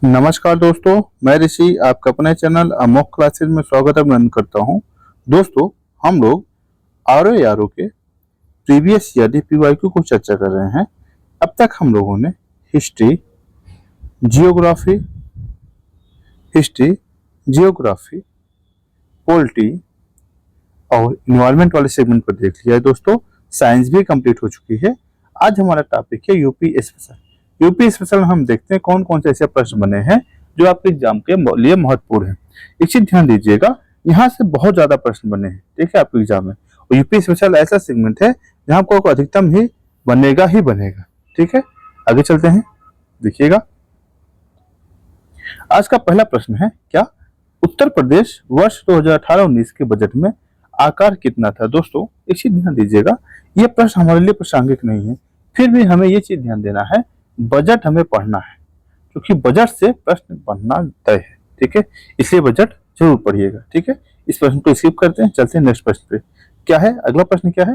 नमस्कार दोस्तों, मैं ऋषि आपका अपने चैनल अमोक क्लासेस में स्वागत अभिनंदन करता हूं। दोस्तों, हम लोग आर के प्रीवियस ईयर पीवाईक्यू को चर्चा कर रहे हैं। अब तक हम लोगों ने हिस्ट्री, जियोग्राफी, पॉलिटी और इन्वायरमेंट वाले सेगमेंट पर देख लिया है। दोस्तों, साइंस भी कंप्लीट हो चुकी है। आज हमारा टॉपिक है यूपी स्पेशल। यूपी स्पेशल हम देखते हैं कौन कौन से ऐसे प्रश्न बने हैं जो आपके एग्जाम के लिए महत्वपूर्ण है। एक चीज ध्यान दीजिएगा, यहाँ से बहुत ज्यादा प्रश्न बने हैं, ठीक है, आपके एग्जाम में। और यूपी स्पेशल ऐसा सेगमेंट है जहाँ आपको अधिकतम ही बनेगा, ठीक है। आगे चलते हैं, देखिएगा। आज का पहला प्रश्न है, क्या उत्तर प्रदेश वर्ष 2018-19 के बजट में आकार कितना था? दोस्तों, एक चीज ध्यान दीजिएगा, यह प्रश्न हमारे लिए प्रासंगिक नहीं है, फिर भी हमें यह चीज ध्यान देना है, बजट हमें पढ़ना है, क्योंकि बजट से प्रश्न बनना तय है, ठीक है। इसलिए बजट जरूर पढ़िएगा, ठीक है। इस प्रश्न को स्किप करते हैं, चलते हैं नेक्स्ट प्रश्न पे। क्या है अगला प्रश्न? क्या है,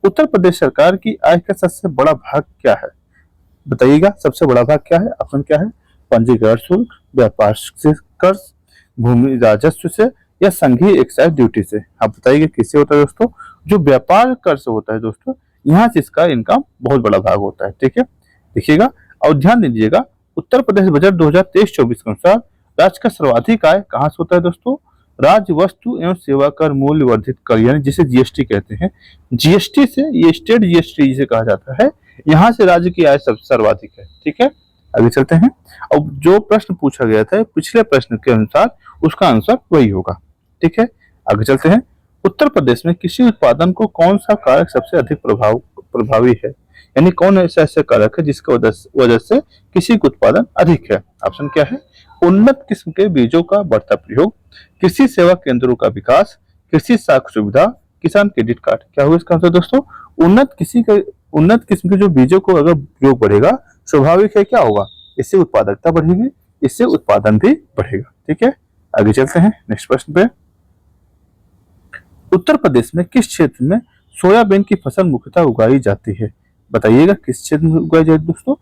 उत्तर प्रदेश सरकार की आय का सबसे बड़ा भाग क्या है? बताइएगा, सबसे बड़ा भाग क्या है? ऑप्शन क्या है? पंजीकरण शुल्क, व्यापार से कर, भूमि राजस्व से, या संघीय एक्साइज ड्यूटी से। आप बताइए किससे होता है दोस्तों? जो व्यापार कर से होता है दोस्तों, यहाँ से इसका इनकम बहुत बड़ा भाग होता है, ठीक है। देखिएगा और ध्यान दीजिएगा, उत्तर प्रदेश बजट 2023-24 के अनुसार राज्य का सर्वाधिक आय कहाँ से होता है दोस्तों? राज्य वस्तु एवं सेवा कर मूल्य वर्धित कर, यानी जिसे जीएसटी कहते हैं, जीएसटी से, ये स्टेट जीएसटी जिसे कहा जाता है, यहाँ से राज्य की आय सबसे सर्वाधिक है, ठीक है। आगे चलते हैं। अब जो प्रश्न पूछा गया था पिछले प्रश्न के अनुसार, उसका आंसर वही होगा, ठीक है। आगे चलते हैं। उत्तर प्रदेश में कृषि उत्पादन को कौन सा कारक सबसे अधिक प्रभावी है? यानी कौन ऐसा ऐसा कारक है जिसकी वजह से कृषि का उत्पादन अधिक है? ऑप्शन क्या है? उन्नत किस्म के बीजों का बढ़ता प्रयोग, कृषि सेवा केंद्रों का विकास, कृषि साख सुविधा, किसान क्रेडिट कार्ड। क्या होगा इसका आंसर दोस्तों? उन्नत किस्म के जो बीजों को अगर प्रयोग बढ़ेगा, स्वाभाविक है क्या होगा? इससे उत्पादकता बढ़ेगी, इससे उत्पादन भी बढ़ेगा, ठीक है। आगे चलते हैं नेक्स्ट प्रश्न पे। उत्तर प्रदेश में किस क्षेत्र में सोयाबीन की फसल मुख्यतः उगाई जाती है? बताइएगा किस क्षेत्र में उगाई जाती है दोस्तों?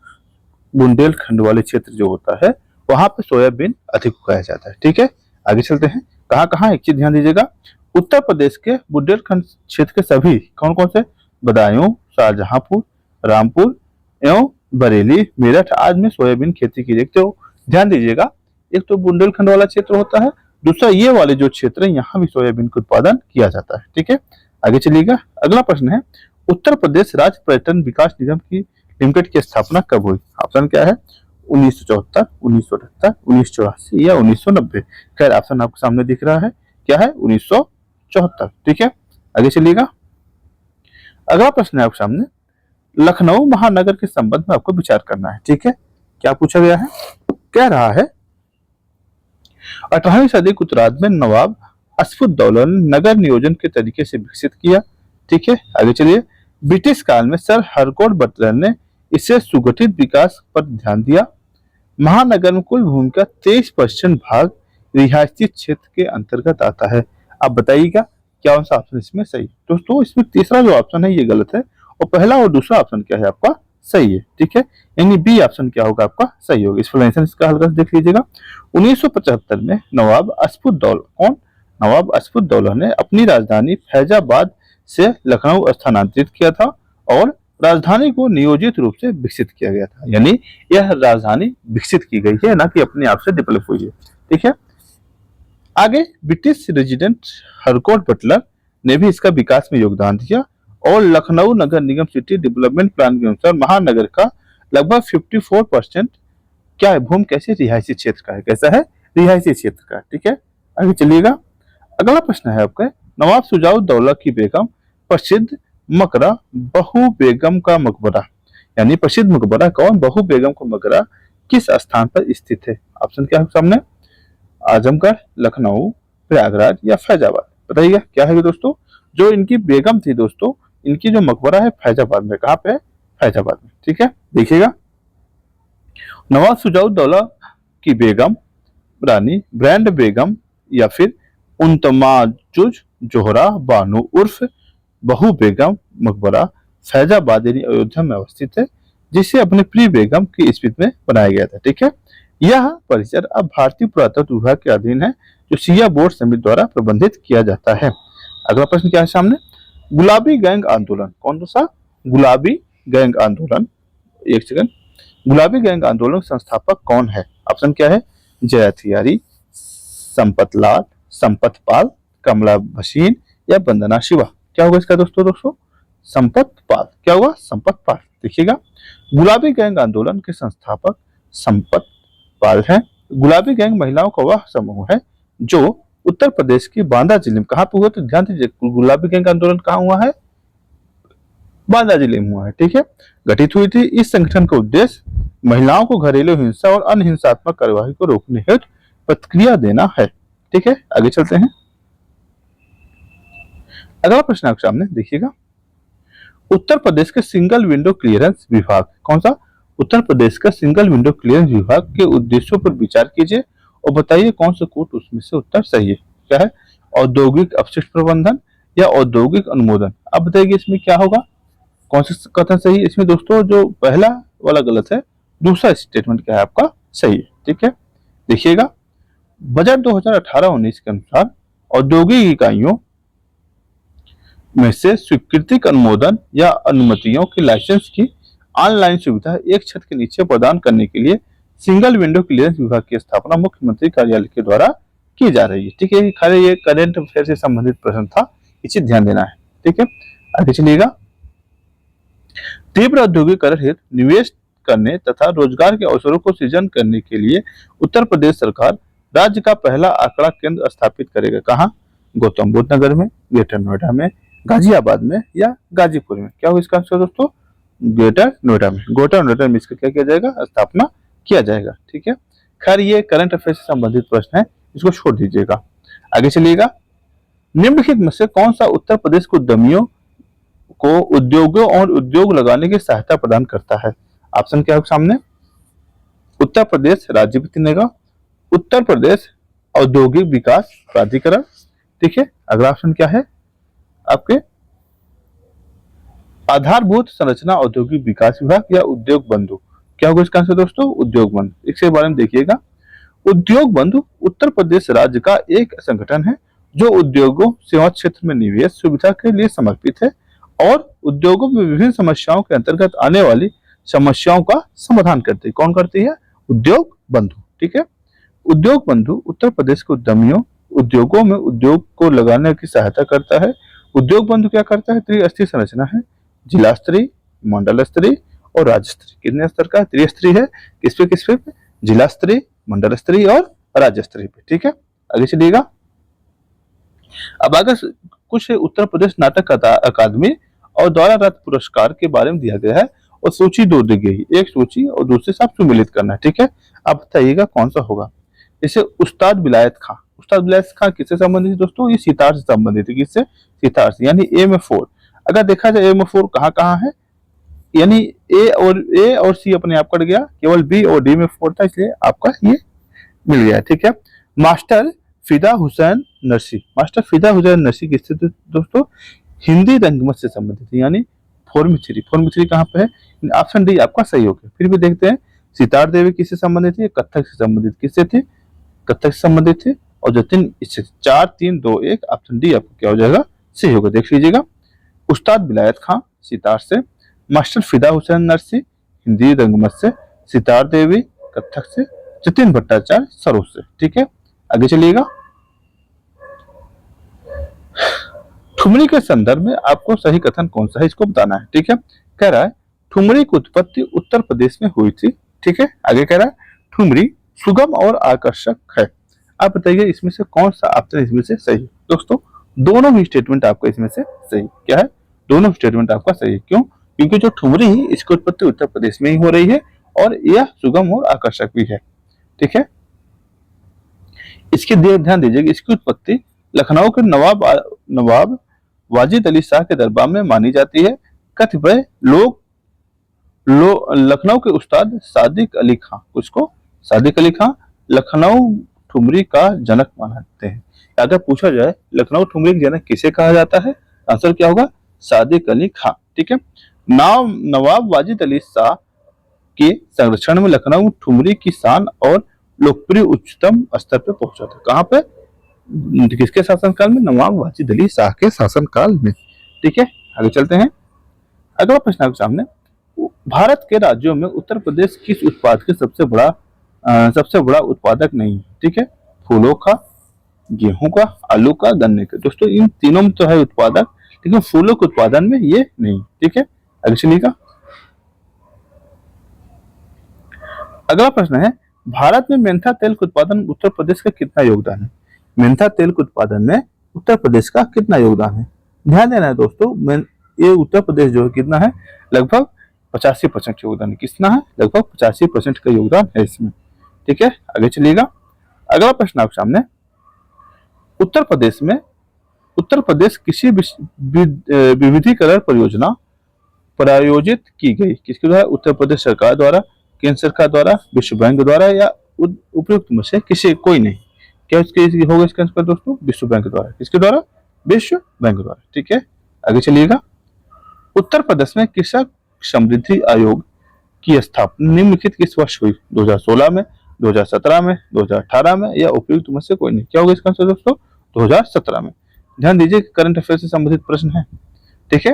बुंदेलखंड वाले क्षेत्र जो होता है, वहां पे सोयाबीन अधिक उगाया जाता है, ठीक है। आगे चलते हैं। कहाँ कहाँ, एक चीज ध्यान दीजिएगा, उत्तर प्रदेश के बुंदेलखंड क्षेत्र के सभी कौन कौन से, बदायूं, शाहजहांपुर, रामपुर एवं बरेली, मेरठ आदि में सोयाबीन खेती की जाती है। ध्यान दीजिएगा, एक तो बुंदेलखंड वाला क्षेत्र होता है, दूसरा ये वाले जो क्षेत्र है, यहाँ भी सोयाबीन का उत्पादन किया जाता है, ठीक है। आगे चलिएगा। अगला प्रश्न है, उत्तर प्रदेश राज्य पर्यटन विकास निगम की लिमिटेड की स्थापना कब हुई? ऑप्शन क्या है? 1974, 1978, 1984 या 1990। खैर, ऑप्शन आपके सामने दिख रहा है, क्या है? 1974, ठीक है। आगे चलिएगा। अगला प्रश्न है आपके सामने, लखनऊ महानगर के संबंध में आपको विचार करना है, ठीक है। क्या पूछा गया है? कह रहा है, 18वीं सदी के उत्तरार्ध में नवाब असफुद्दौला ने नगर नियोजन के तरीके से विकसित किया, ठीक है। आगे चलिए। ब्रिटिश काल में सर हरकोट बटलर ने इसे सुगठित विकास पर ध्यान दिया। महानगर में कुल भूमि का 23% भाग रिहायशी क्षेत्र के अंतर्गत आता है। आप बताइएगा क्या सा ऑप्शन इसमें सही है? दोस्तों, इसमें तीसरा जो ऑप्शन है ये गलत है, और पहला और दूसरा ऑप्शन क्या है आपका? सही है, ठीक है। यानी बी ऑप्शन क्या होगा आपका? सही होगा। एक्सप्लेनेशन इसका हल्का से देख लीजिएगा। 1975 में नवाब असफुद्दौला ने अपनी राजधानी फैजाबाद से लखनऊ स्थानांतरित किया था और राजधानी को नियोजित रूप से विकसित किया गया था। यानी यह राजधानी विकसित की गई है, ना कि अपने आप से डेवलप हुई है, ठीक है। आगे ब्रिटिश रेजिडेंट हरकोट बटलर ने भी इसका विकास में योगदान दिया और लखनऊ नगर निगम सिटी डेवलपमेंट प्लान के अनुसार महानगर का लगभग 54% क्या है? भूमि कैसे? रिहायशी क्षेत्र का है। कैसा है? रिहायशी क्षेत्र का, ठीक है। आगे चलिएगा। अगला प्रश्न है आपका, नवाब शुजाउद्दौला की बेगम प्रसिद्ध मकबरा बहू बेगम का मकबरा, यानी प्रसिद्ध मकबरा कौन? बहू बेगम का मकबरा किस स्थान पर स्थित है? ऑप्शन क्या है सामने? आजमगढ़, लखनऊ, प्रयागराज या फैजाबाद। बताइएगा क्या है दोस्तों? जो इनकी बेगम थी दोस्तों, इनकी जो मकबरा है फैजाबाद में। कहाँ पे है? फैजाबाद में, ठीक है। देखिएगा, नवाब शुजाउद्दौला की बेगम रानी ब्रैंड बेगम या फिर उन्तमाजुज जोहरा बानो उर्फ बहू बेगम मकबरा फैजाबाद यानी अयोध्या में अवस्थित है, जिसे अपने प्रिय बेगम की स्मृति में बनाया गया था, ठीक है। यह परिसर अब भारतीय पुरातत्व विभाग के अधीन है, जो सिया बोर्ड समिति द्वारा प्रबंधित किया जाता है। अगला प्रश्न क्या है सामने, गुलाबी गैंग आंदोलन कौन सा, गुलाबी गैंग आंदोलन, एक सेकंड, गुलाबी गैंग आंदोलन संस्थापक कौन है? ऑप्शन क्या है, जया थियारी, संपत लाल, संपत पाल, कमला भसीन या वंदना शिवा। क्या होगा इसका दोस्तों, संपत पाल। क्या होगा, संपत पाल। देखिएगा, गुलाबी गैंग आंदोलन के संस्थापक संपत पाल हैं। गुलाबी गैंग महिलाओं का वह समूह है जो उत्तर प्रदेश के बांदा जिले में, कहां पे हुआ तो ध्यान दीजिए, गुलाबी गैंग आंदोलन कहां हुआ है, बांदा जिले में हुआ है। ठीक है, गठित हुई थी। इस संगठन का उद्देश्य महिलाओं को घरेलू हिंसा और अन्य हिंसात्मक कार्यवाही को रोकने हेतु प्रतिक्रिया देना है। ठीक है, आगे चलते हैं। अगला प्रश्न आपके सामने देखिएगा, उत्तर प्रदेश के सिंगल विंडो क्लियरेंस विभाग कौन सा, उत्तर प्रदेश का सिंगल विंडो क्लियरेंस विभाग के उद्देश्यों पर विचार कीजिए और बताइए कौन सा कोट उसमें से उत्तर सही है। क्या है, औद्योगिक अपशिष्ट प्रबंधन या औद्योगिक अनुमोदन। अब बताइए इसमें क्या होगा, कौन सा कथन सही है इसमें दोस्तों, जो पहला वाला गलत है, दूसरा स्टेटमेंट क्या है आपका सही है। ठीक है, देखिएगा, बजट 2018-19 के अनुसार औद्योगिक इकाइयों में से स्वीकृति अनुमोदन या अनुमतियों के लाइसेंस की ऑनलाइन सुविधा एक छत के नीचे प्रदान करने के लिए सिंगल विंडो क्लियरेंस विभाग की स्थापना मुख्यमंत्री कार्यालय के द्वारा की जा रही है। ठीक है, खाली ये करंट अफेयर से संबंधित प्रश्न था, इसे ध्यान देना है। ठीक है, आगे चलिएगा, तीव्र औद्योगिकरण हेतु निवेश करने तथा रोजगार के अवसरों को सृजन करने के लिए उत्तर प्रदेश सरकार राज्य का पहला आंकड़ा केंद्र स्थापित करेगा। कहाँ, गौतम बुद्ध नगर में, ग्रेटर नोएडा में, गाजियाबाद में या गाजीपुर में। क्या होगा इसका आंसर दोस्तों, ग्रेटर नोएडा में। ग्रेटर नोएडा में इसका क्या किया जाएगा, स्थापना किया जाएगा। ठीक है, खैर ये करंट अफेयर से संबंधित प्रश्न है, इसको छोड़ दीजिएगा। आगे चलिएगा, निम्नलिखित में से कौन सा उत्तर प्रदेश को उद्यमियों को उद्योगों और उद्योग लगाने की सहायता प्रदान करता है? ऑप्शन क्या है सामने, उत्तर प्रदेश राज्य वित्त निगम, उत्तर प्रदेश औद्योगिक विकास प्राधिकरण। ठीक है, अगला ऑप्शन क्या है आपके, आधारभूत संरचना औद्योगिक विकास विभाग या उद्योग बंधु। क्या होगा इसका आंसर दोस्तों, उद्योग बंधु। इसके बारे में देखिएगा, उद्योग बंधु उत्तर प्रदेश राज्य का एक संगठन है जो उद्योगों सेवा क्षेत्र में निवेश सुविधा के लिए समर्पित है और उद्योगों में विभिन्न समस्याओं के अंतर्गत आने वाली समस्याओं का समाधान करती है। कौन करती है, उद्योग बंधु। ठीक है, उद्योग बंधु उत्तर प्रदेश के उद्यमियों उद्योगों में उद्योग को लगाने की सहायता करता है। उद्योग बंधु क्या करता है, त्रिस्तरीय संरचना है, जिला स्तरीय, मंडल स्तरीय और राज्य स्तरीय। कितने स्तर का, त्रिस्तरीय है। किस पे, जिला स्तरीय, मंडल स्तरीय और राज्य स्तरीय पे। ठीक है, आगे चलिएगा, अब आगे कुछ उत्तर प्रदेश नाटक अकादमी और द्वारा रत्न पुरस्कार के बारे में दिया गया है और सूची दो दी गई, एक सूची और दूसरे साथ सुमिलित करना है। ठीक है, आप बताइएगा कौन सा होगा। जैसे उस्ताद विलायत खां, उस्ताद विलायत खां किससे संबंधित है दोस्तों, ये सितार से संबंधित है। किससे, सितार से, यानी ए में 4। अगर देखा जाए ए में 4 कहाँ कहाँ है, यानी ए और सी अपने आप कट गया, केवल बी और डी में 4 था, इसलिए आपका ये मिल गया। ठीक है, मास्टर फिदा हुसैन नरसी, मास्टर फिदा हुसैन नरसी किससे दोस्तों, हिंदी रंगमंच से संबंधित है, यानी 4 में 3। 4 में 3 कहाँ पे है, ऑप्शन डी आपका सही हो गया। फिर भी देखते हैं, सितार देवी किससे संबंधित है, कथक से संबंधित। किससे थे, कथक से संबंधित थे। और जो 3 इससे 4 3 2 1, ऑप्शन डी आपको क्या हो जाएगा, सही होगा। देख लीजिएगा, उस्ताद विलायत खां सितार से, मास्टर फिदा हुसैन नरसी हिंदी रंगमंच से, सितार देवी कथक से, जतिन भट्टाचार्य सरोज से। ठीक है, आगे चलिएगा, ठुमरी के संदर्भ में आपको सही कथन कौन सा है इसको बताना है। ठीक है, कह रहा है ठुमरी की उत्पत्ति उत्तर प्रदेश में हुई थी। ठीक है, आगे कह रहा है ठुमरी सुगम और आकर्षक है। आप बताइए इसमें से कौन सा ऑप्शन इसमें से सही है। दोस्तों दोनों भी स्टेटमेंट आपका इसमें से सही, क्या है, दोनों स्टेटमेंट आपका सही है। क्यों, क्योंकि जो ठुमरी है इसकी उत्पत्ति उत्तर प्रदेश में ही हो रही है और यह सुगम और आकर्षक भी है। ठीक है, इसके ध्यान दीजिएगा, इसकी उत्पत्ति लखनऊ के नवाब वाजिद अली शाह के दरबार में मानी जाती है। कतिपय लोग लखनऊ के उस्ताद सादिक अली खां, उसको सादिक अली खां लखनऊ ठुमरी का जनक मानते हैं। अगर पूछा जाए लखनऊ ठुमरी के जनक किसे कहा जाता है, आंसर क्या होगा, सादिक अली खां। ठीक है, नवाब वाजिद अली शाह के संरक्षण में लखनऊ ठुमरी की शान और लोकप्रिय उच्चतम स्तर पे पहुंचा था। कहाँ पे? किसके शासनकाल में? नवाब वाजिद अली शाह के शासनकाल में। ठीक है, आगे चलते हैं। अगला प्रश्न आपके सामने, भारत के राज्यों में उत्तर प्रदेश किस उत्पाद के सबसे बड़ा उत्पादक नहीं है? ठीक है, फूलों का, गेहूं का, आलू का, गन्ने का। दोस्तों इन तीनों में तो है उत्पादक, लेकिन फूलों के उत्पादन में ये नहीं। ठीक है, आगे चलिएगा। अगला प्रश्न है, भारत में मेंथा तेल के उत्पादन में उत्तर प्रदेश का कितना योगदान है? मेंथा तेल के उत्पादन में उत्तर प्रदेश का कितना योगदान है? ध्यान देना है दोस्तों, ये उत्तर प्रदेश जो है कितना है? लगभग 85% योगदान है। कितना है? लगभग 85% का योगदान है इसमें। ठीक है, आगे चलिएगा। अगला प्रश्न आपके सामने, उत्तर प्रदेश कृषि विविधीकरण परियोजना प्रायोजित की गई किसके द्वारा? उत्तर प्रदेश सरकार द्वारा, केंद्र सरकार द्वारा, विश्व बैंक द्वारा, या उपयुक्त में से किसी कोई नहीं। क्या होगा इसका आंसर दोस्तों? विश्व बैंक द्वारा। किसके द्वारा? विश्व बैंक द्वारा। ठीक है, आगे चलिएगा। उत्तर प्रदेश में कृषक समृद्धि आयोग की स्थापना निम्नलिखित किस वर्ष हुई? 2016 में, 2017 में, 2018 में, या उपयुक्त में से कोई नहीं। क्या होगा इसका आंसर दोस्तों? 2017 में। ध्यान दीजिए, करंट अफेयर से संबंधित प्रश्न है। ठीक है,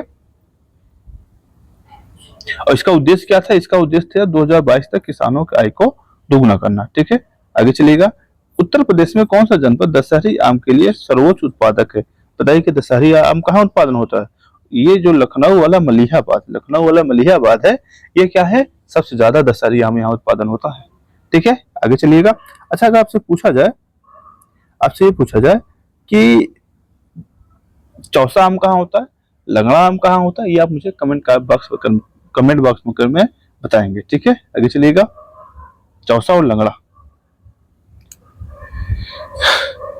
और इसका उद्देश्य क्या था? इसका उद्देश्य था 2022 तक किसानों की आय को दोगुना करना। ठीक है, आगे चलिएगा। उत्तर प्रदेश में कौन सा जनपद दशहरी आम के लिए सर्वोच्च उत्पादक है? बताइए कि दशहरी आम कहाँ उत्पादन होता है? ये जो लखनऊ वाला मलिहाबाद है, ये क्या है? सबसे ज्यादा दशहरी आम यहाँ उत्पादन होता है। ठीक है, आगे चलिएगा। अच्छा, अगर आपसे ये पूछा जाए कि चौसा आम कहाँ होता है, लंगड़ा आम कहाँ होता है, ये आप मुझे कमेंट बॉक्स में बताएंगे। ठीक है, आगे चलिएगा। चौसा और लंगड़ा।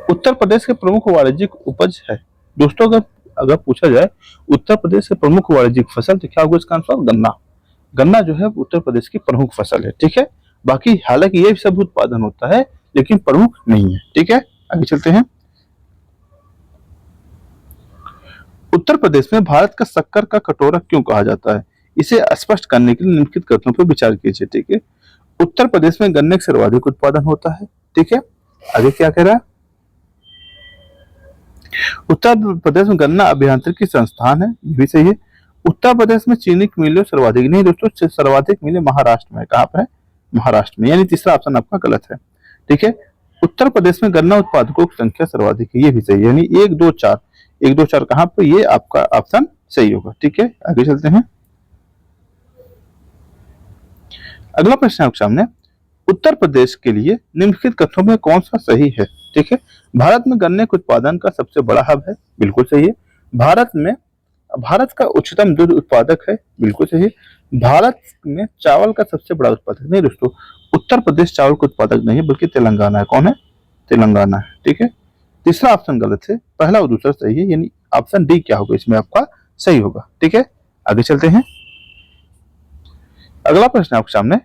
उत्तर प्रदेश के प्रमुख वाणिज्यिक उपज है। दोस्तों अगर पूछा जाए उत्तर प्रदेश के प्रमुख वाणिज्यिक फसल, तो क्या होगा इसका आंसर? गन्ना। गन्ना जो है उत्तर प्रदेश की प्रमुख फसल है। ठीक है, बाकी हालांकि ये सब उत्पादन होता है, लेकिन प्रमुख नहीं है। ठीक है, आगे चलते हैं। उत्तर प्रदेश में भारत का शक्कर का कटोरा क्यों कहा जाता है? इसे स्पष्ट करने के लिए निम्नलिखित कथनों पर विचार कीजिए। ठीक है, उत्तर प्रदेश में गन्ने का सर्वाधिक उत्पादन होता है। ठीक है, आगे क्या कह रहा है? उत्तर प्रदेश में गन्ना अभियांत्रिकी संस्थान है, ये भी सही है। उत्तर प्रदेश में चीनी की मिलें सर्वाधिक नहीं दोस्तों, सर्वाधिक मिलें महाराष्ट्र में। कहाँ पर है? महाराष्ट्र में, यानी तीसरा ऑप्शन आपका गलत है। ठीक है, उत्तर प्रदेश में गन्ना उत्पादकों की संख्या सर्वाधिक है, ये भी सही है, यानी 1 2 4 कहाँ पर? ये आपका ऑप्शन सही होगा। ठीक है, आगे चलते हैं। अगला प्रश्न आपके सामने, उत्तर प्रदेश के लिए निम्नलिखित कथनों में कौन सा सही है? ठीक है, भारत में गन्ने के उत्पादन का सबसे बड़ा हब है, बिल्कुल सही है। भारत का उच्चतम दूध उत्पादक है, बिल्कुल सही है। भारत में चावल का सबसे बड़ा उत्पादक नहीं दोस्तों, उत्तर प्रदेश चावल का उत्पादक नहीं है, बल्कि तेलंगाना है। कौन है? तेलंगाना है। ठीक है, तीसरा ऑप्शन गलत है, पहला और दूसरा सही है, यानी ऑप्शन डी क्या होगा इसमें आपका? सही होगा। ठीक है, आगे चलते हैं। अगला प्रश्न आपके सामने,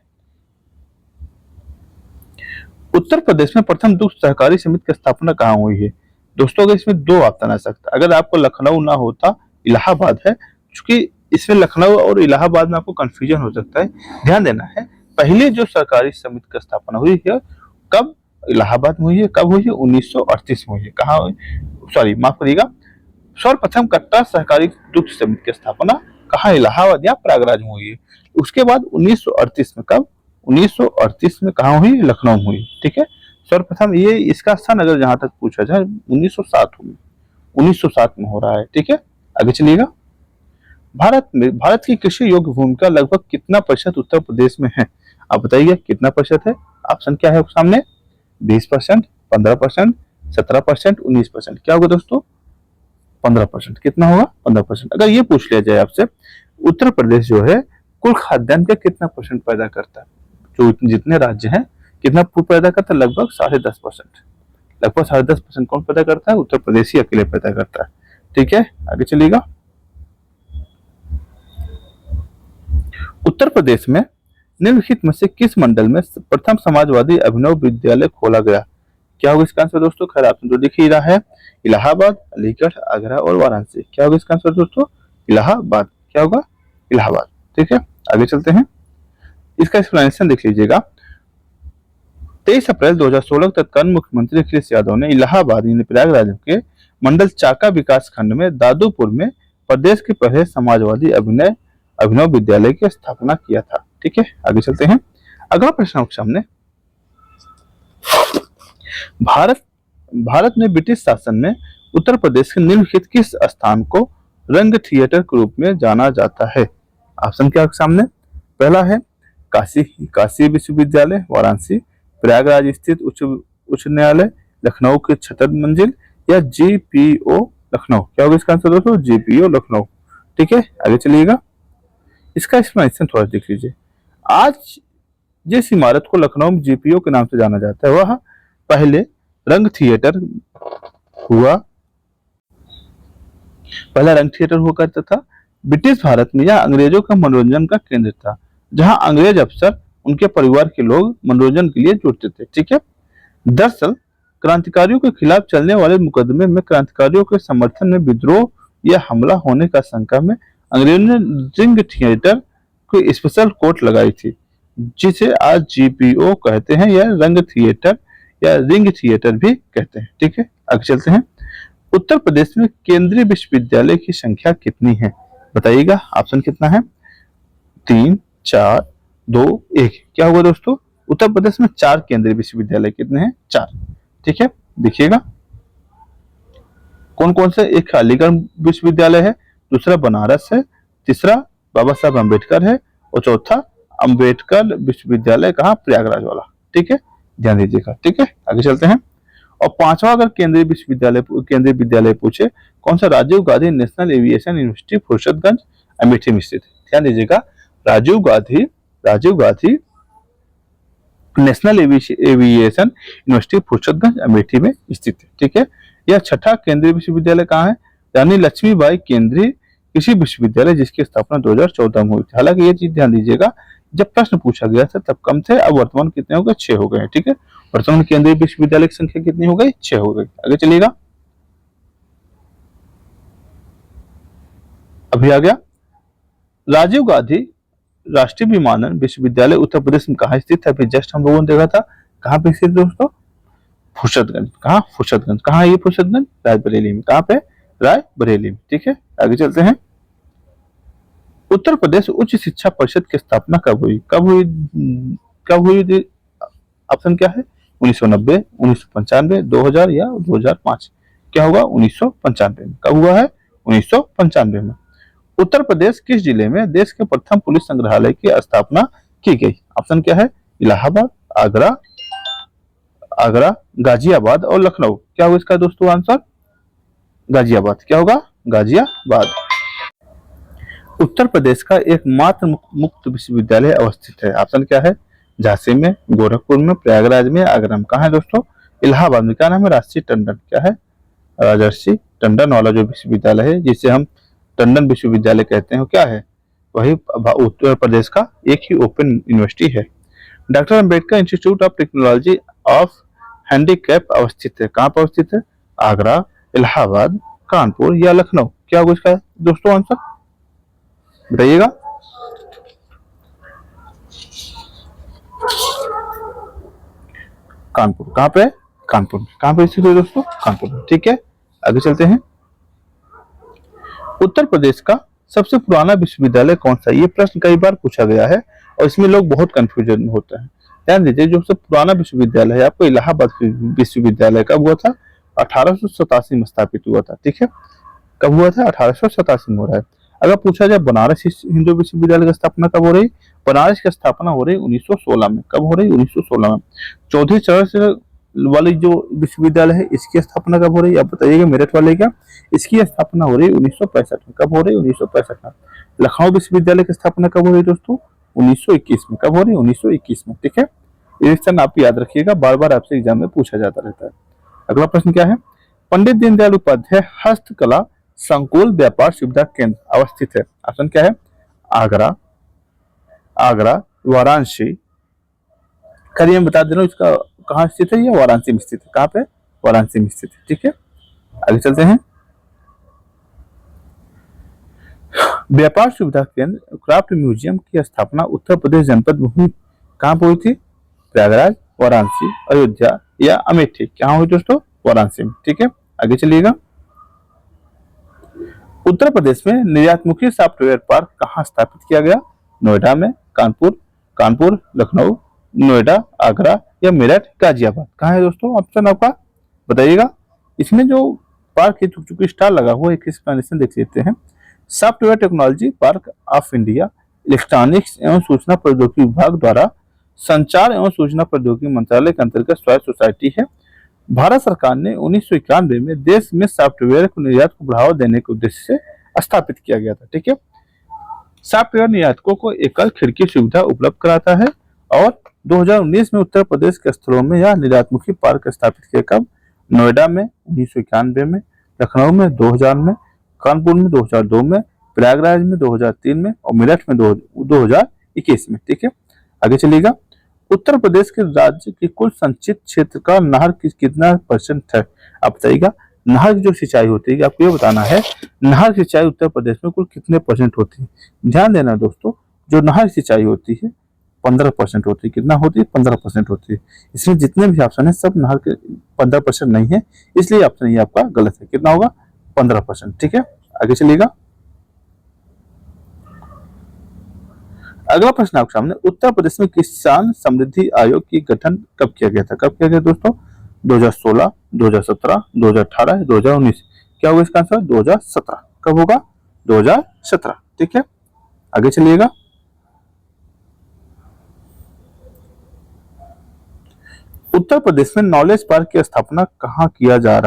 उत्तर प्रदेश में प्रथम दुग्ध सहकारी समिति की स्थापना कहाँ हुई है? दोस्तों अगर इसमें 2 ऑप्शन आ सकता है, अगर आपको लखनऊ ना होता, इलाहाबाद है, क्योंकि इसमें लखनऊ और इलाहाबाद में आपको कंफ्यूजन हो सकता है। ध्यान देना है, पहले जो सहकारी समिति की स्थापना हुई है कब? इलाहाबाद में हुई है। कब हुई है? 1938 में हुई है। कहाँ हुई? सॉरी, माफ करिएगा, सर्वप्रथम कट्टा सहकारी दुग्ध समिति की स्थापना कहाँ? इलाहाबाद या प्रयागराज में हुई है। उसके बाद 1938 में, कब? 1938 में कहाँ हुई? लखनऊ में हुई। ठीक है, सर्वप्रथम ये इसका स्थान अगर जहां तक पूछा जाए 1907 में हो रहा है। ठीक है, आगे चलिएगा। भारत की कृषि योग्य भूमि का लगभग कितना प्रतिशत उत्तर प्रदेश में है? आप बताइए कितना प्रतिशत है? ऑप्शन क्या है सामने? 20%, 15%, 17%, 19%। क्या होगा दोस्तों? 15%। कितना होगा? 15%। अगर ये पूछ लिया जाए आपसे, उत्तर प्रदेश जो है कुल खाद्यान्न का कितना परसेंट पैदा करता है? जो जितने राज्य हैं कितना पैदा करता है? लगभग 10.5%। लगभग 10.5% कौन पैदा करता है? उत्तर प्रदेश ही अकेले पैदा करता है। ठीक है, आगे चलिएगा। उत्तर प्रदेश में निम्नलिखित में से किस मंडल में प्रथम समाजवादी अभिनव विद्यालय खोला गया? क्या होगा इसका आंसर दोस्तों? खैर आपने तो दिख ही रहा है, इलाहाबाद, अलीगढ़, आगरा और वाराणसी। क्या होगा इसका आंसर दोस्तों? इलाहाबाद। क्या होगा? इलाहाबाद। ठीक है, आगे चलते हैं। इसका एक्सप्लेनेशन देख लीजिएगा। 23 अप्रैल 2016 तत्कालीन मुख्यमंत्री अखिलेश यादव ने इलाहाबाद यानी प्रयागराज के मंडल चाका विकास खंड में दादूपुर में प्रदेश के पहले समाजवादी अभिनव विद्यालय की स्थापना किया था। ठीक है, आगे चलते हैं। अगला प्रश्न आपके सामने, भारत भारत में ब्रिटिश शासन में उत्तर प्रदेश के निम्नलिखित किस स्थान को रंग थिएटर के रूप में जाना जाता है? ऑप्शन क्या आपके सामने, पहला है काशी विश्वविद्यालय वाराणसी, प्रयागराज स्थित उच्च न्यायालय, लखनऊ के छतर मंजिल, या जीपीओ लखनऊ। क्या होगा इसका आंसर दोस्तों? जीपीओ लखनऊ। ठीक है, आगे चलिएगा। इसका एक्सप्लेनेशन थोड़ा देख लीजिए। आज जिस इमारत को लखनऊ में जीपीओ के नाम से जाना जाता है वह पहले रंग थिएटर हुआ करता था। ब्रिटिश भारत में यह अंग्रेजों का मनोरंजन का केंद्र था, जहां अंग्रेज अफसर उनके परिवार के लोग मनोरंजन के लिए जुड़ते थे। ठीक है, दरअसल क्रांतिकारियों के खिलाफ चलने वाले मुकदमे में क्रांतिकारियों के समर्थन में विद्रोह या हमला होने का शंका में अंग्रेजों ने रिंग थिएटर को स्पेशल कोर्ट लगाई थी, जिसे आज जीपीओ कहते हैं या रंग थिएटर या रिंग थिएटर भी कहते हैं। ठीक है, आगे चलते हैं। उत्तर प्रदेश में केंद्रीय विश्वविद्यालय की संख्या कितनी है? बताइएगा। ऑप्शन कितना है? 3, 4, 2, 1। क्या होगा दोस्तों? उत्तर प्रदेश में 4 केंद्रीय विश्वविद्यालय कितने हैं? 4। ठीक है, देखिएगा कौन कौन से। एक अलीगढ़ विश्वविद्यालय है, दूसरा बनारस है, तीसरा बाबा साहब अम्बेडकर है, और चौथा अम्बेडकर विश्वविद्यालय कहाँ? प्रयागराज वाला। ठीक है, ध्यान दीजिएगा। ठीक है, आगे चलते हैं। और 5वां अगर केंद्रीय विद्यालय पूछे, कौन सा? Rajiv Gandhi national aviation university Fursatganj Amethi में स्थित है। ध्यान दीजिएगा, Rajiv Gandhi national aviation university Fursatganj Amethi में स्थित है। ठीक है, यह 6ठा केंद्रीय विश्वविद्यालय कहाँ है? रानी लक्ष्मीबाई केंद्रीय कृषि विश्वविद्यालय, जिसकी स्थापना 2014 में हुई थी। हालांकि ये चीज ध्यान दीजिएगा, जब प्रश्न पूछा गया था तब कम थे, अब वर्तमान कितने हो गए? 6 हो गए हैं। ठीक है, वर्तमान केंद्रीय विश्वविद्यालय की संख्या कितनी हो गई? 6 हो गई। आगे चलिएगा, अभी आ गया। राजीव गांधी राष्ट्रीय विमानन विश्वविद्यालय उत्तर प्रदेश में कहाँ स्थित है? अभी जस्ट हम लोगों ने देखा था। कहाँ पे स्थित दोस्तों? फुर्सतगंज। कहाँ? फुर्सतगंज। कहाँ है ये फुर्सतगंज? रायबरेली में। कहाँ पे? रायबरेली में। ठीक है, आगे चलते हैं। उत्तर प्रदेश उच्च शिक्षा परिषद की स्थापना कब हुई? कब हुई? ऑप्शन क्या है? 1990, 1995, 2000 या 2005। क्या होगा? 1995 में। कब हुआ है? 1995 में। उत्तर प्रदेश किस जिले में देश के प्रथम पुलिस संग्रहालय की स्थापना की गई? ऑप्शन क्या है? इलाहाबाद, आगरा, गाजियाबाद और लखनऊ। क्या होगा इसका दोस्तों आंसर? गाजियाबाद। क्या होगा? गाजियाबाद। उत्तर प्रदेश का एकमात्र मुक्त विश्वविद्यालय अवस्थित है। ऑप्शन क्या है? झांसी में, गोरखपुर में, प्रयागराज में, आगरा में। कहाँ है दोस्तों? इलाहाबाद में। क्या नाम है? राजर्षि टंडन। क्या है? राजर्षि टंडन वाला जो विश्वविद्यालय है, जिसे हम टंडन विश्वविद्यालय कहते हैं, क्या है? वही उत्तर प्रदेश का एक ही ओपन यूनिवर्सिटी है। Doctor Ambedkar institute of technology of handicap अवस्थित है। कहाँ पर अवस्थित है? आगरा, इलाहाबाद, कानपुर या लखनऊ। क्या होगा इसका दोस्तों आंसर? बताइएगा। कानपुर। कहाँ पे? कानपुर। कहाँ पे स्थित है दोस्तों? कानपुर। ठीक है, आगे चलते हैं। उत्तर प्रदेश का सबसे पुराना विश्वविद्यालय कौन सा? ये प्रश्न कई बार पूछा गया है और इसमें लोग बहुत कंफ्यूजन में होते हैं। ध्यान दीजिए, जो सबसे पुराना विश्वविद्यालय है आपको इलाहाबाद विश्वविद्यालय कब हुआ था? 1887 में स्थापित हुआ था। ठीक है, कब हुआ था? 1887 में हो रहा है। अगर पूछा जाए बनारस हिंदू विश्वविद्यालय की स्थापना कब हो रही? बनारस की स्थापना हो रही 1916 में। कब हो रही? 1916 में। चौधरी चरण सिंह वाली जो विश्वविद्यालय है, इसकी स्थापना कब हो रही है? आप बताइएगा, मेरठ वाले क्या? इसकी स्थापना हो रही है 1965 में। कब हो रही है? 1965 में। लखनऊ विश्वविद्यालय की स्थापना कब हो रही है दोस्तों? 1921 में। कब हो रही है? 1921 में। ठीक है, ये क्वेश्चन आप याद रखिएगा, बार बार आपसे एग्जाम में पूछा जाता रहता है। अगला प्रश्न क्या है? पंडित दीनदयाल उपाध्याय हस्तकला संकुल व्यापार सुविधा केंद्र अवस्थित है। ऑप्शन क्या है? आगरा, वाराणसी। करिए बता दे रहा हूँ, इसका कहाँ स्थित है? ये वाराणसी में स्थित है। कहाँ पे? वाराणसी में स्थित है। ठीक है, आगे चलते हैं। व्यापार सुविधा केंद्र क्राफ्ट म्यूजियम की स्थापना उत्तर प्रदेश जनपद में हुई। कहाँ पर हुई थी? प्रयागराज, वाराणसी, अयोध्या या अमेठी? क्या होगी दोस्तों? वाराणसी में। ठीक है, आगे चलिएगा। उत्तर प्रदेश में निर्यातमुखी सॉफ्टवेयर पार्क कहाँ स्थापित किया गया? नोएडा में, कानपुर, लखनऊ, नोएडा, आगरा या मेरठ, गाजियाबाद? कहाँ है दोस्तों ऑप्शन आपका? बताइएगा। इसमें जो पार्क है, चुकी स्टार लगा हुआ है, एक्सप्लेनेशन देख लेते हैं। Software technology park of India electronics एवं सूचना प्रौद्योगिकी विभाग द्वारा संचार एवं सूचना प्रौद्योगिकी मंत्रालय के अंतर्गत स्वायत्त सोसाइटी है। भारत सरकार ने 1991 में देश में सॉफ्टवेयर को निर्यात को बढ़ावा देने के उद्देश्य से स्थापित किया गया था। ठीक है, सॉफ्टवेयर निर्यातकों को एकल खिड़की सुविधा उपलब्ध कराता है। और 2019 में उत्तर प्रदेश के स्थलों में यह निर्यातमुखी पार्क स्थापित किया। कब? नोएडा में 1991 में, लखनऊ में 2000 में, कानपुर में 2002 में, प्रयागराज में 2003 में और मेरठ में 2021 में। ठीक है, आगे चलिएगा। उत्तर प्रदेश के राज्य की कुल संचित क्षेत्र का नहर कितना परसेंट है? आप बताइएगा। नहर की जो सिंचाई होती है, आपको ये बताना है नहर की सिंचाई उत्तर प्रदेश में कुल कितने परसेंट होती है। ध्यान देना दोस्तों, जो नहर सिंचाई होती है 15% होती है। कितना होती है? 15% होती है। इसमें जितने भी ऑप्शन है सब नहर के 15% नहीं है, इसलिए ऑप्शन ये आपका गलत है। कितना होगा? 15%। ठीक है, आगे चलिएगा। अगला प्रश्न आपके सामने, उत्तर प्रदेश में किसान समृद्धि आयोग की गठन कब किया गया था? कब किया गया दोस्तों? 2016, 2017, 2018, 2019? क्या होगा इसका आंसर? 2017। कब होगा? 2017। ठीक है, आगे चलिएगा। उत्तर प्रदेश में नॉलेज पार्क की स्थापना कहाँ किया जा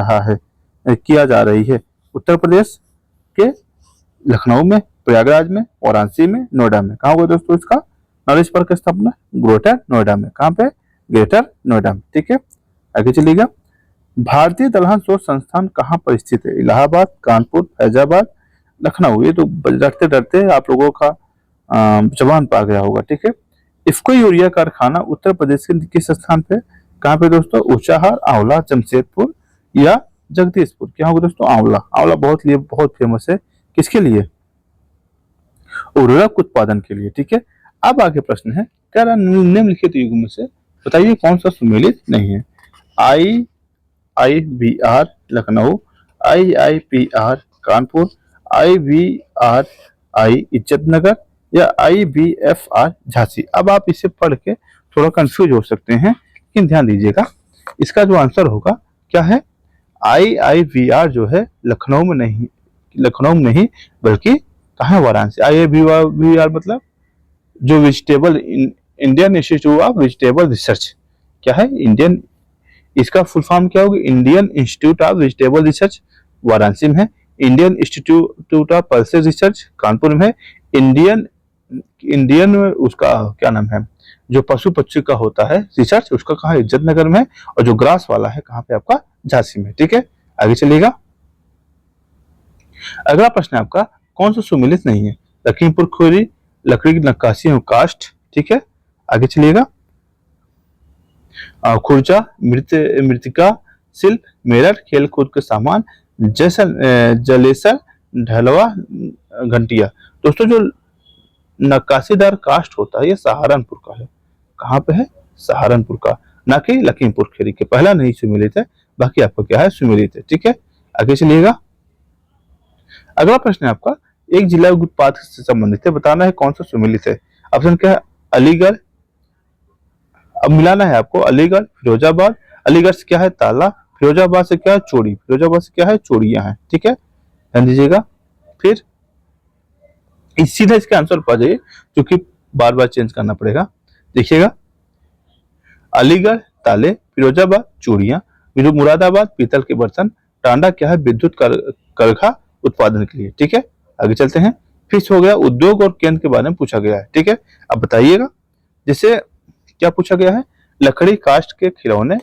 रही है? उत्तर प्रदेश के लखनऊ में, प्रयागराज में, वाराणसी में, नोएडा में? कहाँ होगा दोस्तों इसका नॉलेज पार्क की स्थापना? ग्रेटर नोएडा में। कहाँ पे? ग्रेटर नोएडा में। ठीक है, आगे चलिएगा। भारतीय दलहन शोध संस्थान कहाँ पर स्थित है? इलाहाबाद, कानपुर, फैजाबाद, लखनऊ? ये तो डरते डरते आप लोगों का जबान पा गया होगा। ठीक है, इफ्को यूरिया कारखाना उत्तर प्रदेश के किस स्थान पे? कहाँ पे दोस्तों? ऊंचाहार, आंवला, जमशेदपुर या जगदीशपुर? क्या होगा दोस्तों? आंवला। आंवला बहुत फेमस है। किसके लिए? उर्वरक उत्पादन के लिए। ठीक है, अब आगे प्रश्न है, क्या निम्नलिखित युग में से बताइए कौन सा सुमेलित नहीं है? IIBR Lucknow, IIPR Kanpur, IVRI Izzatnagar या IBFR झांसी? अब आप इसे पढ़ के थोड़ा कंफ्यूज हो सकते हैं, लेकिन ध्यान दीजिएगा, इसका जो आंसर होगा क्या है? IIVR जो है लखनऊ में नहीं बल्कि कहाँ है? वाराणसी। IIVR मतलब जो vegetable Indian institute of vegetable research. क्या है? इंडियन, इसका फुल फॉर्म क्या होगी? Indian institute of vegetable research Varanasi में है। Indian institute of pulses research Kanpur में है। इंडियन उसका क्या नाम है, जो पशु पक्षी का होता है रिसर्च, उसका कहाँ? इज्जतनगर में है। और जो ग्रास वाला है कहाँ पे? आपका झांसी में। ठीक है, आगे चलिएगा। अगला प्रश्न है आपका, कौन सा सुमेलित नहीं है? लखीमपुर खोरी, लकड़ी की नक्काशी एवं काष्ठ। ठीक है, आगे चलिएगा। खुर्जा, मृतिका शिल्प, मेरठ, खेल कूद के सामान, जलेसर, ढलवा, घंटिया? दोस्तों जो नक्काशीदार काष्ठ होता है ये सहारनपुर का है। कहाँ पे है? सहारनपुर का, ना कि लखीमपुर खीरी के। पहला नहीं सुमेलित है, बाकी आपका क्या है? सुमेलित है। ठीक है, आगे चलिएगा। अगला प्रश्न है आपका, एक जिला उत्पाद से संबंधित है, बताना है कौन सा सुमेलित है। ऑप्शन क्या है? अलीगढ़, अब मिलाना है आपको, अलीगढ़, फिरोजाबाद। अलीगढ़ से क्या है? ताला। फिरोजाबाद से क्या है? चोरी। फिरोजाबाद से क्या है? चोरियां हैं। ठीक है, ध्यान दीजिएगा। फिर सीधा इसका आंसर पा जाइए, क्योंकि बार बार चेंज करना पड़ेगा। देखिएगा, अलीगढ़ ताले, फिरोजाबाद चूड़ियां, मुरादाबाद पीतल के बर्तन, टांडा क्या है? विद्युत करघा उत्पादन के लिए। ठीक है, आगे चलते हैं। फिर हो गया उद्योग और केंद्र के बारे में पूछा गया है। ठीक है, अब बताइएगा, जैसे क्या पूछा गया है? लकड़ी काष्ठ के खिलौने,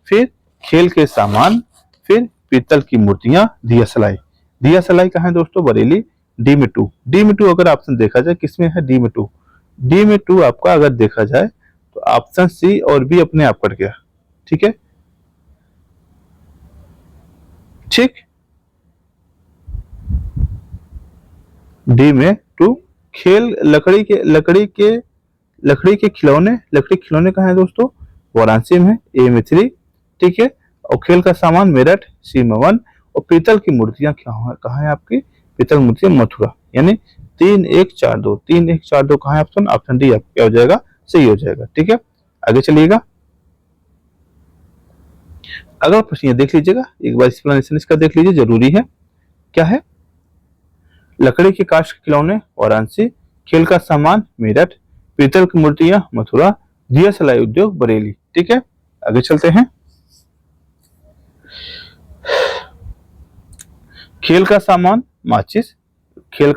फिर खेल के सामान, फिर पीतल की मूर्तियां, दिया सलाई। दिया सलाई कहाँ है दोस्तों? बरेली। डी में 2, डी में 2 अगर ऑप्शन देखा जाए किसमें है? डी में 2। डी में 2 आपका अगर देखा जाए तो ऑप्शन सी और बी अपने आप कट गया। ठीक है, ठीक, डी में 2 खेल, लकड़ी के खिलौने। लकड़ी खिलौने कहाँ है दोस्तों? वाराणसी में, ए में 3, ठीक है। और खेल का सामान मेरठ, सी में 1। और पीतल की मूर्तियां कहाँ है आपकी? पीतल मूर्तियां मथुरा, यानी 3-1-4-2, 3-1-4-2 कहाँ है? ऑप्शन ऑप्शन डी आपका क्या हो जाएगा? सही हो जाएगा, ठीक है। आगे चलिएगा, अगला प्रश्न ये देख लीजिएगा, एक बार एक्सप्लेनेशन इसका देख लीजिए, जरूरी है। क्या है? लकड़ी के काष्ठ के खिलौने वाराणसी, खेल का सामान मेरठ, पीतल की मूर्तियां मथुरा, दिया सलाई उद्योग बरेली, ठीक है। आगे चलते हैं, खेल का सामान माचिस, खेल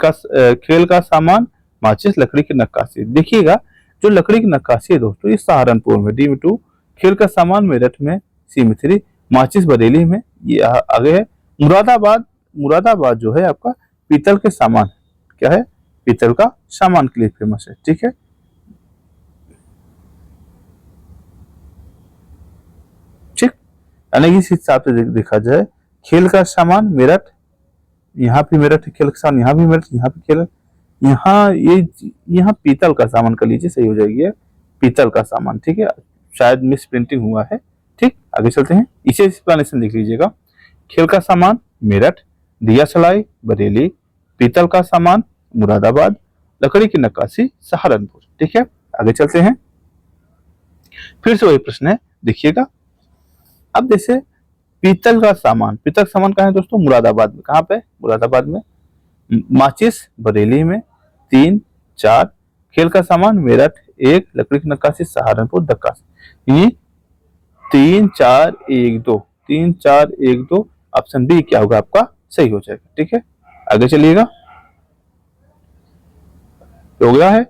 का सामान माचिस, लकड़ी की नक्काशी। देखिएगा, जो लकड़ी की नक्काशी है दोस्तों, ये सहारनपुर में, डी में 2, खेल का सामान मेरठ में, सी में 3, माचिस बरेली में, ये आगे है। मुरादाबाद, मुरादाबाद जो है आपका पीतल के सामान, क्या है? पीतल का सामान के लिए फेमस है, ठीक है। ठीक, यानी इस हिसाब से देखा जाए, खेल का सामान मेरठ, यहाँ पे मेरठ खेल का सामान, यहाँ भी मेरठ, यहाँ पे खेल, यहाँ पीतल का सामान कर लीजिए, सही हो जाएगी, पीतल का सामान, ठीक है। शायद मिस प्रिंटिंग हुआ है, ठीक। आगे चलते हैं, इसे एक्सप्लेनेशन देख लीजिएगा। खेल का सामान मेरठ, दिया सलाई बरेली, पीतल का सामान मुरादाबाद, लकड़ी की नक्काशी सहारनपुर, ठीक है। आगे चलते हैं, फिर से वही प्रश्न है, देखिएगा। अब जैसे पीतल का सामान, पीतल का सामान कहाँ है दोस्तों? मुरादाबाद में। कहाँ पे? मुरादाबाद में। माचिस बरेली में, 3-4, खेल का सामान मेरठ 1, लकड़ी की नक्काशी सहारनपुर दक्काशी, ये 3-4-1-2, 3-4-1-2, ऑप्शन बी क्या होगा आपका? सही हो जाएगा, ठीक है। आगे चलिएगा, हो गया है।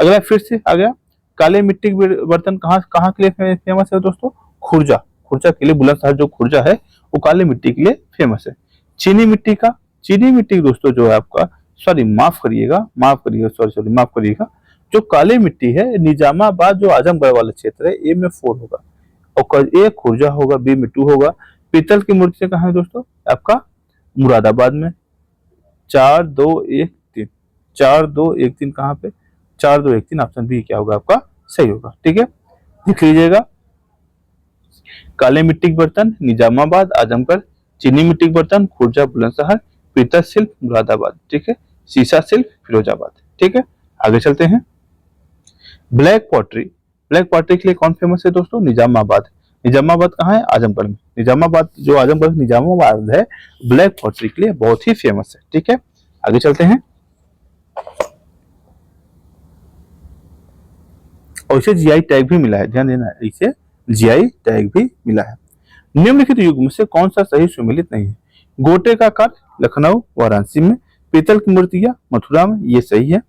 अगला फिर से आ गया, काले मिट्टी के बर्तन कहाँ कहाँ के लिए फेमस है दोस्तों? खुर्जा, खुर्जा के लिए, बुलंदशहर जो खुर्जा है वो काले मिट्टी के लिए फेमस है। चीनी मिट्टी का, चीनी मिट्टी दोस्तों जो है आपका, सॉरी माफ करिएगा, माफ करिएगा, जो काली मिट्टी है निजामाबाद जो आजमगढ़ वाला क्षेत्र है, ए में 4 होगा, और ए खुर्जा होगा, बी में 2 होगा। पीतल की मूर्ति कहाँ है दोस्तों? आपका मुरादाबाद में, 4-2-1-3, 4-2-1-3 कहाँ पे? 4-2-1-3, ऑप्शन बी क्या होगा आपका? सही होगा, ठीक है। लिख लीजिएगा, काले मिट्टी के बर्तन निजामाबाद आजमगढ़, चीनी मिट्टी के बर्तन खुर्जा बुलंदशहर, पीतल शिल्प मुरादाबाद, ठीक है, शीशा शिल्प फिरोजाबाद, ठीक है। आगे चलते हैं, ब्लैक पॉटरी, ब्लैक पॉटरी के लिए कौन फेमस है दोस्तों? निजामाबाद, निजामाबाद कहाँ है? आजमगढ़ में, निजामाबाद जो आजमगढ़ निजामाबाद है, ब्लैक पॉटरी के लिए बहुत ही फेमस है, ठीक है। आगे चलते हैं, और इसे जीआई टैग भी मिला है, ध्यान देना, इसे जीआई टैग भी मिला है। निम्नलिखित युग में से कौन सा सही सुमेलित नहीं है? गोटे का काठ लखनऊ वाराणसी में, पीतल की मूर्तियां मथुरा में, ये सही है।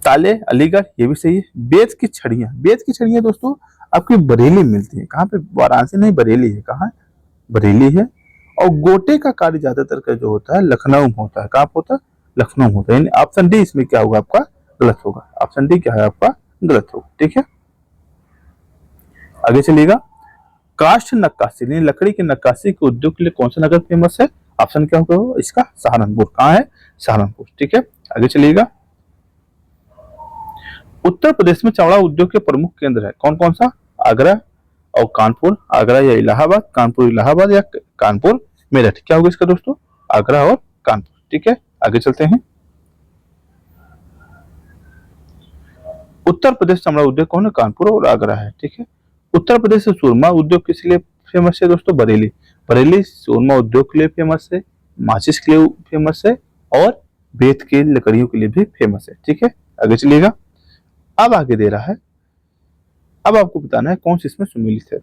ताले अलीगढ़, ये भी सही है। बेत की छड़ियां, बेत की छड़ियां दोस्तों आपकी बरेली मिलती है, कहाँ पे? वाराणसी नहीं, बरेली है, कहाँ? बरेली है। और गोटे का कार्य ज्यादातर का जो होता है लखनऊ में होता है, कहाँ होता है? लखनऊ में होता है, यानी ऑप्शन डी इसमें क्या होगा आपका? गलत होगा, ऑप्शन डी क्या है आपका? गलत होगा, ठीक है। आगे चलिएगा, काष्ठ नक्काशी, लकड़ी की नक्काशी के उद्योग के लिए कौन सा नगर फेमस है? ऑप्शन क्या होगा इसका? सहारनपुर, कहाँ है? सहारनपुर, ठीक है। आगे चलिएगा, उत्तर प्रदेश में चमड़ा उद्योग के प्रमुख केंद्र है, कौन कौन सा? आगरा और कानपुर, आगरा या इलाहाबाद, कानपुर इलाहाबाद, या कानपुर मेरठ, क्या होगा इसका दोस्तों? आगरा और कानपुर, ठीक है। आगे चलते हैं, उत्तर प्रदेश चमड़ा उद्योग कौन है? कानपुर और आगरा है, ठीक है। उत्तर प्रदेश से सुरमा उद्योग किस लिए फेमस है दोस्तों? बरेली, बरेली सुरमा उद्योग के लिए फेमस है, माचिस के लिए फेमस है, और बेत की लकड़ियों के लिए भी फेमस है, ठीक है। आगे चलिएगा, अब आगे दे रहा है, अब आपको बताना है कौन सी इसमें सुमेलित है।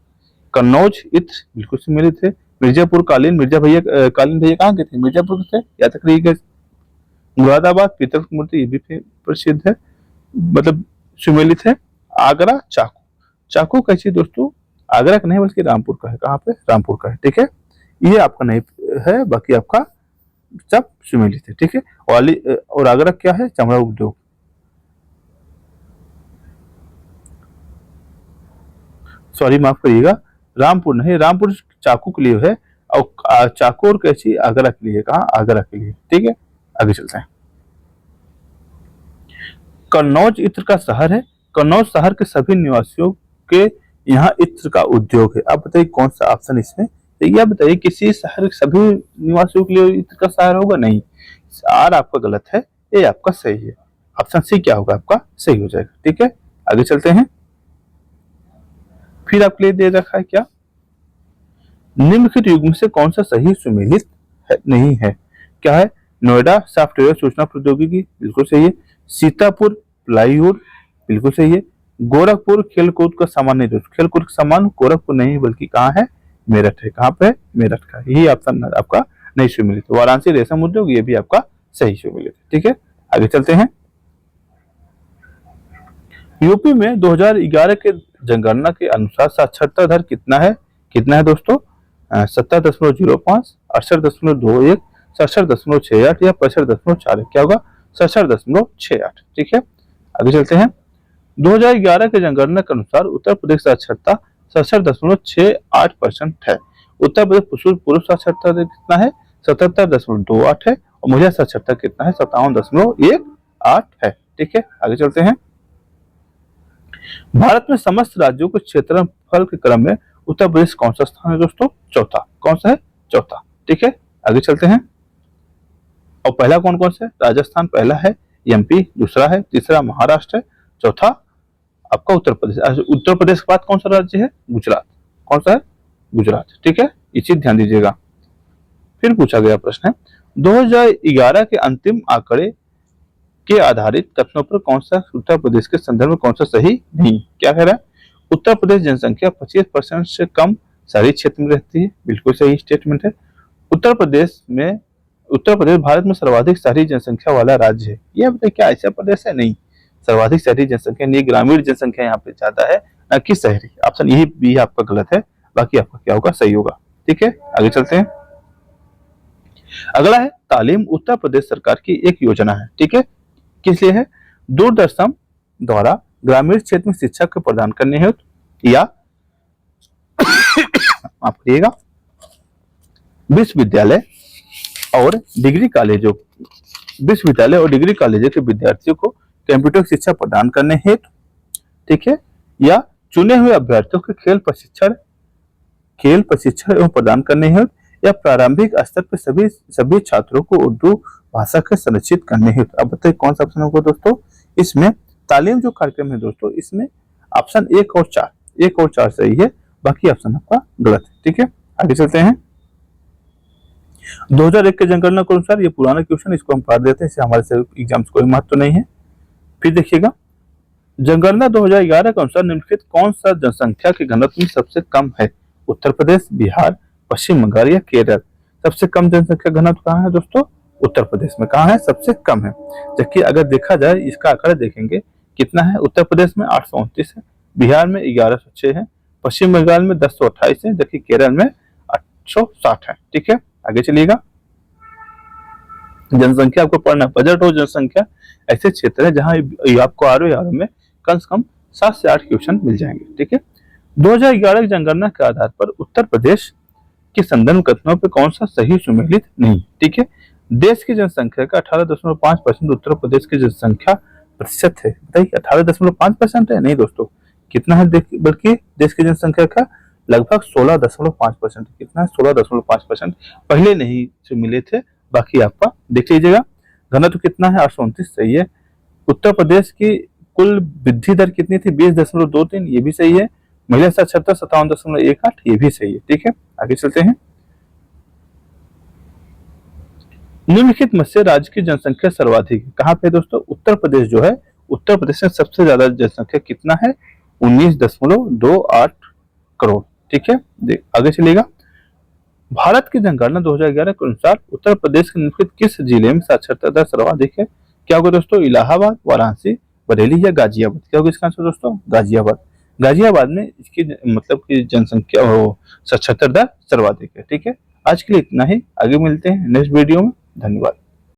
कन्नौज इत्र बिल्कुल सुमेलित है। मिर्जापुर कालीन, कालीन भैया कहाँ के थे? मिर्जापुर के थे, याद तक रहिएगा। मुरादाबाद पीतल की मूर्ति, ये भी प्रसिद्ध है, मतलब सुमेलित है। आगरा चाकू, चाकू कैसी दोस्तों? आगरा का नहीं बल्कि रामपुर का है, कहाँ पे? रामपुर का है, ठीक है। ये आपका नहीं है, बाकी आपका सब सुमेलित है, ठीक है। और आगरा क्या है? चमड़ा उद्योग, सॉरी माफ करिएगा, रामपुर नहीं, रामपुर चाकू के लिए है, और चाकू और कैची आगरा के लिए, कहा? आगरा के लिए, ठीक है। आगे चलते हैं, कन्नौज इत्र का शहर है, कन्नौज शहर के सभी निवासियों के यहाँ इत्र का उद्योग है। आप बताइए कौन सा ऑप्शन इसमें, या बताइए किसी शहर के सभी निवासियों के लिए इत्र का शहर होगा? नहीं, आर आपका गलत है, ये आपका सही है। ऑप्शन सी क्या होगा आपका सही हो जाएगा। ठीक है, आगे चलते हैं। फिर आपके लिए दे रखा है क्या, निम्नलिखित युग्म से कौन सा सही सुमेलित नहीं है? क्या है? नोएडा सॉफ्टवेयर सूचना प्रौद्योगिकी, बिल्कुल सही है। सीतापुर प्लाईवुड, बिल्कुल सही है। गोरखपुर खेलकूद का सामान, नहीं दोस्तों, खेलकूद का सामान गोरखपुर नहीं बल्कि कहाँ है? मेरठ है। कहाँ पे? मेरठ का। यही ऑप्शन आपका नहीं सुमेलित। वाराणसी रेशम उद्योग, ये भी आपका सही सुमेलित है। ठीक है, आगे चलते हैं। यूपी में 2011 के जनगणना के अनुसार साक्षरता दर कितना है? कितना है दोस्तों? 70.05, 68.21, 67.68 या 65.41? क्या होगा? 67.68। ठीक है, आगे चलते हैं। 2011 के जनगणना के अनुसार उत्तर प्रदेश साक्षरता 67.68% है। उत्तर प्रदेश पुरुष साक्षरता दर कितना है? 77.28 है। और महिला साक्षरता कितना है? 57.18 है। ठीक है, आगे चलते हैं। भारत में समस्त राज्यों के क्षेत्रफल के क्रम में उत्तर प्रदेश कौन सा स्थान है दोस्तों? चौथा। कौन सा है? चौथा। ठीक है, आगे चलते हैं। और पहला कौन कौन सा है? राजस्थान पहला है, एमपी दूसरा है, तीसरा महाराष्ट्र है, चौथा आपका उत्तर प्रदेश। उत्तर प्रदेश के बाद कौन सा राज्य है? गुजरात। कौन सा है? गुजरात। ठीक है, ये चीज ध्यान दीजिएगा। फिर पूछा गया प्रश्न है 2011 के अंतिम आंकड़े के आधारित कथनों पर कौन सा उत्तर प्रदेश के संदर्भ में कौन सा सही नहीं? क्या कह रहा है? उत्तर प्रदेश जनसंख्या 25% से कम शहरी क्षेत्र में रहती है, बिल्कुल सही स्टेटमेंट है। उत्तर प्रदेश भारत में सर्वाधिक शहरी जनसंख्या वाला राज्य है। यह बताइए क्या ऐसा प्रदेश है? नहीं, सर्वाधिक शहरी जनसंख्या नहीं, ग्रामीण जनसंख्या यहाँ पे ज्यादा है न कि शहरी। ऑप्शन यही भी आपका गलत है, बाकी आपका क्या होगा? सही होगा। ठीक है, आगे चलते हैं। अगला है तालीम उत्तर प्रदेश सरकार की एक योजना है। ठीक है, किस लिए है? दूरदर्शन द्वारा ग्रामीण क्षेत्र में शिक्षा को प्रदान करने हेतु या आप करिएगा विश्वविद्यालय और डिग्री कॉलेजों के विद्यार्थियों को कंप्यूटर शिक्षा प्रदान करने हेतु, ठीक है, या चुने हुए अभ्यर्थियों के खेल प्रशिक्षण एवं प्रदान करने हेतु, या प्रारंभिक स्तर पर सभी छात्रों को उर्दू भाषा के संरक्षित करने हेतु। अब बताइए कौन सा ऑप्शन होगा दोस्तों? इसमें तालीम जो कार्यक्रम है दोस्तों, इसमें ऑप्शन 1 और 4 सही है, बाकी ऑप्शन आपका गलत है। ठीक है, आगे चलते हैं। 2001 के जनगणना के अनुसार, ये पुराना क्वेश्चन, इसको हम पढ़ देते हैं, इससे हमारे से एग्जाम्स कोई महत्व नहीं है। फिर देखिएगा, जनगणना 2011 के अनुसार निम्नलिखित कौन सा जनसंख्या के घनत्व में सबसे कम है? उत्तर प्रदेश, बिहार, पश्चिम बंगाल या केरल? सबसे कम जनसंख्या घनत्व कहाँ है दोस्तों? उत्तर प्रदेश में। कहाँ है? सबसे कम है। जबकि अगर देखा जाए, इसका आंकड़ा देखेंगे कितना है? उत्तर प्रदेश में 829 है, बिहार में 1106 है, पश्चिम बंगाल में 1028 है, जबकि केरल में 860 है। ठीक है, आगे चलिएगा। जनसंख्या आपको पढ़ना, बजट और जनसंख्या ऐसे क्षेत्र है जहां आपको आर में कम से कम 7 से 8 क्वेश्चन मिल जाएंगे। ठीक है, 2011 की जनगणना के आधार पर उत्तर प्रदेश के संदर्भ कथनों पर कौन सा सही सुमेलित नहीं? ठीक है, देश की जनसंख्या का 18.5% उत्तर प्रदेश की जनसंख्या प्रतिशत है। बताइए 18.5% है? नहीं दोस्तों, कितना है? बल्कि देश की जनसंख्या का लगभग 16.5%। कितना है? 16.5%। पहले नहीं से मिले थे, बाकी आपका देख लीजिएगा। घनत्व कितना है? 829 सही है। उत्तर प्रदेश की कुल वृद्धि दर कितनी थी? 20.23, ये भी सही है। महिला साक्षरता 57.18, ये भी सही है। ठीक है, आगे चलते हैं। निम्नलिखित में से राज्य की जनसंख्या सर्वाधिक कहाँ पे दोस्तों? उत्तर प्रदेश जो है, उत्तर प्रदेश में सबसे ज्यादा जनसंख्या कितना है? 19.28 करोड़। ठीक है, आगे चलेगा। भारत की जनगणना 2011 के अनुसार उत्तर प्रदेश के निम्नलिखित किस जिले में साक्षरता दर सर्वाधिक है? क्या होगा दोस्तों? इलाहाबाद, वाराणसी, बरेली या गाजियाबाद? क्या होगा इसका आंसर दोस्तों? गाजियाबाद। गाजियाबाद में इसकी मतलब की जनसंख्या साक्षरता दर सर्वाधिक है। ठीक है, आज के लिए इतना ही, आगे मिलते हैं नेक्स्ट वीडियो में। धन्यवाद।